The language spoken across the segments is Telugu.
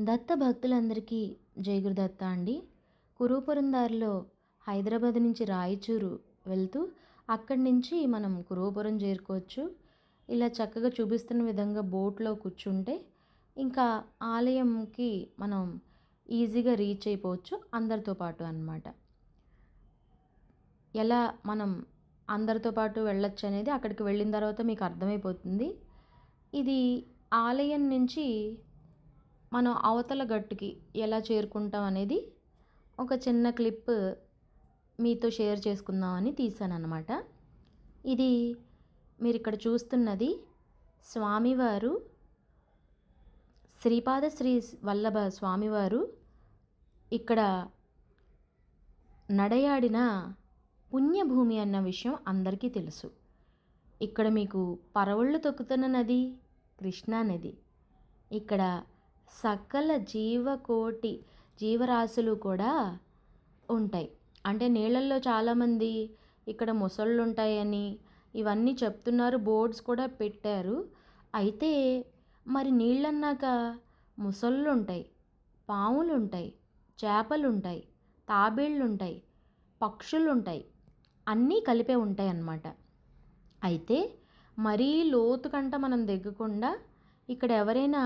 దత్త భక్తులందరికీ జై గురుదత్త అండి. కురుపురం దారిలో హైదరాబాద్ నుంచి రాయచూరు వెళ్తూ అక్కడి నుంచి మనం కురుపురం చేరుకోవచ్చు. ఇలా చక్కగా చూపిస్తున్న విధంగా బోట్‌లో కూర్చుంటే ఇంకా ఆలయంకి మనం ఈజీగా రీచ్ అయిపోవచ్చు అందరితో పాటు అన్నమాట. ఎలా మనం అందరితో పాటు వెళ్ళొచ్చనేది అక్కడికి వెళ్ళిన తర్వాత మీకు అర్థమైపోతుంది. ఇది ఆలయం నుంచి మనం అవతల గట్టుకి ఎలా చేరుకుంటాం అనేది ఒక చిన్న క్లిప్ మీతో షేర్ చేసుకుందామని తీశానన్నమాట. ఇది మీరిక్కడ చూస్తున్నది స్వామివారు శ్రీపాద శ్రీ వల్లభ స్వామివారు ఇక్కడ నడయాడిన పుణ్యభూమి అన్న విషయం అందరికీ తెలుసు. ఇక్కడ మీకు పరవళ్ళు తొక్కుతున్న నది కృష్ణా నది. ఇక్కడ సకల జీవకోటి జీవరాశులు కూడా ఉంటాయి. అంటే నీళ్ళల్లో చాలామంది ఇక్కడ మొసళ్ళు ఉంటాయని ఇవన్నీ చెప్తున్నారు, బోర్డ్స్ కూడా పెట్టారు. అయితే మరి నీళ్ళన్నాక మొసళ్ళు ఉంటాయి, పాములు ఉంటాయి, చేపలు ఉంటాయి, తాబేళ్ళు ఉంటాయి, పక్షులు ఉంటాయి, అన్నీ కలిపే ఉంటాయి అన్నమాట. అయితే మరీ లోతుకంట మనం దిగకుండా ఇక్కడ ఎవరైనా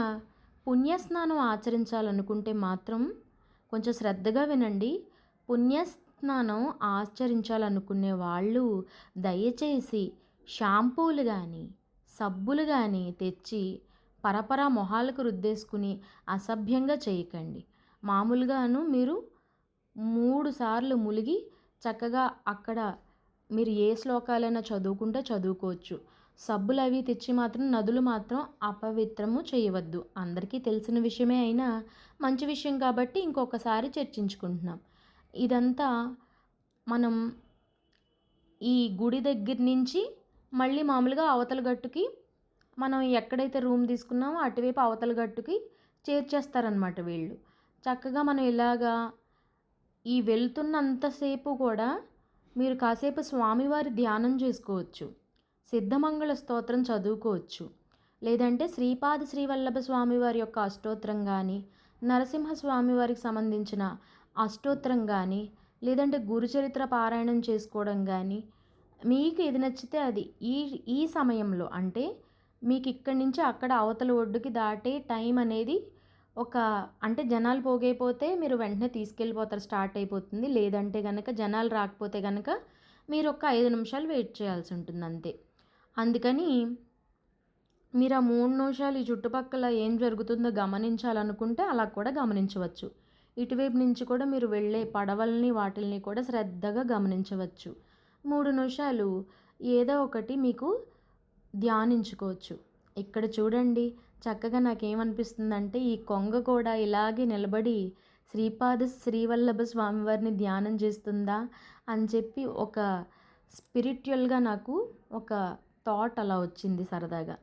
పుణ్యస్నానం ఆచరించాలనుకుంటే మాత్రం కొంచెం శ్రద్ధగా వినండి. పుణ్యస్నానం ఆచరించాలనుకునే వాళ్ళు దయచేసి షాంపూలు కానీ సబ్బులు కానీ తెచ్చి పరపరా మొహాలకు రుద్దేసుకుని అసభ్యంగా చేయకండి. మామూలుగాను మీరు 3 సార్లు ములిగి చక్కగా అక్కడ మీరు ఏ శ్లోకాలైనా చదువుకుంటే చదువుకోవచ్చు. సబ్బులు అవి తెచ్చి మాత్రం నదులు మాత్రం అపవిత్రము చేయవద్దు. అందరికీ తెలిసిన విషయమే అయినా మంచి విషయం కాబట్టి ఇంకొకసారి చర్చించుకుంటున్నాం. ఇదంతా మనం ఈ గుడి దగ్గర నుంచి మళ్ళీ మామూలుగా అవతల గట్టుకి మనం ఎక్కడైతే రూమ్ తీసుకున్నామో అటువైపు అవతల గట్టుకి చేర్చేస్తారనమాట వీళ్ళు. చక్కగా మనం ఇలాగా ఈ వెళ్తున్నంతసేపు కూడా మీరు కాసేపు స్వామివారి ధ్యానం చేసుకోవచ్చు, సిద్ధమంగళ స్తోత్రం చదువుకోవచ్చు, లేదంటే శ్రీపాద శ్రీవల్లభ స్వామివారి యొక్క అష్టోత్తరం కానీ, నరసింహస్వామి వారికి సంబంధించిన అష్టోత్తరం కానీ, లేదంటే గురుచరిత్ర పారాయణం చేసుకోవడం కానీ, మీకు ఏది నచ్చితే అది ఈ సమయంలో అంటే మీకు ఇక్కడి నుంచి అక్కడ అవతల ఒడ్డుకి దాటే టైం అనేది అంటే జనాలు పోగైపోతే మీరు వెంటనే తీసుకెళ్ళిపోతారు, స్టార్ట్ అయిపోతుంది. లేదంటే కనుక జనాలు రాకపోతే కనుక మీరు ఒక 5 నిమిషాలు వెయిట్ చేయాల్సి ఉంటుంది అంతే. అందుకని మీరు ఆ 3 నిమిషాలు ఈ చుట్టుపక్కల ఏం జరుగుతుందో గమనించాలనుకుంటే అలా కూడా గమనించవచ్చు. ఇటువైపు నుంచి కూడా మీరు వెళ్ళే పడవల్ని వాటిల్ని కూడా శ్రద్ధగా గమనించవచ్చు. 3 నిమిషాలు ఏదో ఒకటి మీకు ధ్యానించుకోవచ్చు. ఇక్కడ చూడండి చక్కగా నాకేమనిపిస్తుందంటే ఈ కొంగ కూడా ఇలాగే నిలబడి శ్రీపాద శ్రీవల్లభ స్వామివారిని ధ్యానం చేస్తుందా అని చెప్పి ఒక స్పిరిచువల్గా నాకు ఒక థాట్ అలా వచ్చింది సరదాగా.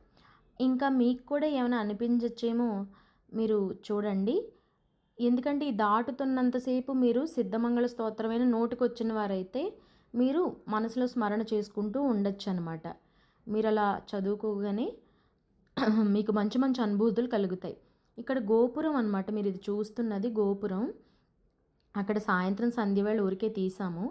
ఇంకా మీకు కూడా ఏమైనా అనిపించచ్చేమో మీరు చూడండి. ఎందుకంటే ఈ దాటుతున్నంతసేపు మీరు సిద్ధమంగళ స్తోత్రమైన నోటికొచ్చిన వారైతే మీరు మనసులో స్మరణ చేసుకుంటూ ఉండొచ్చు అనమాట. మీరు అలా చదువుకోగానే మీకు మంచి మంచి అనుభూతులు కలుగుతాయి. ఇక్కడ గోపురం అనమాట, మీరు ఇది చూస్తున్నది గోపురం. అక్కడ సాయంత్రం సంధ్యవేళ ఊరికే తీసాము.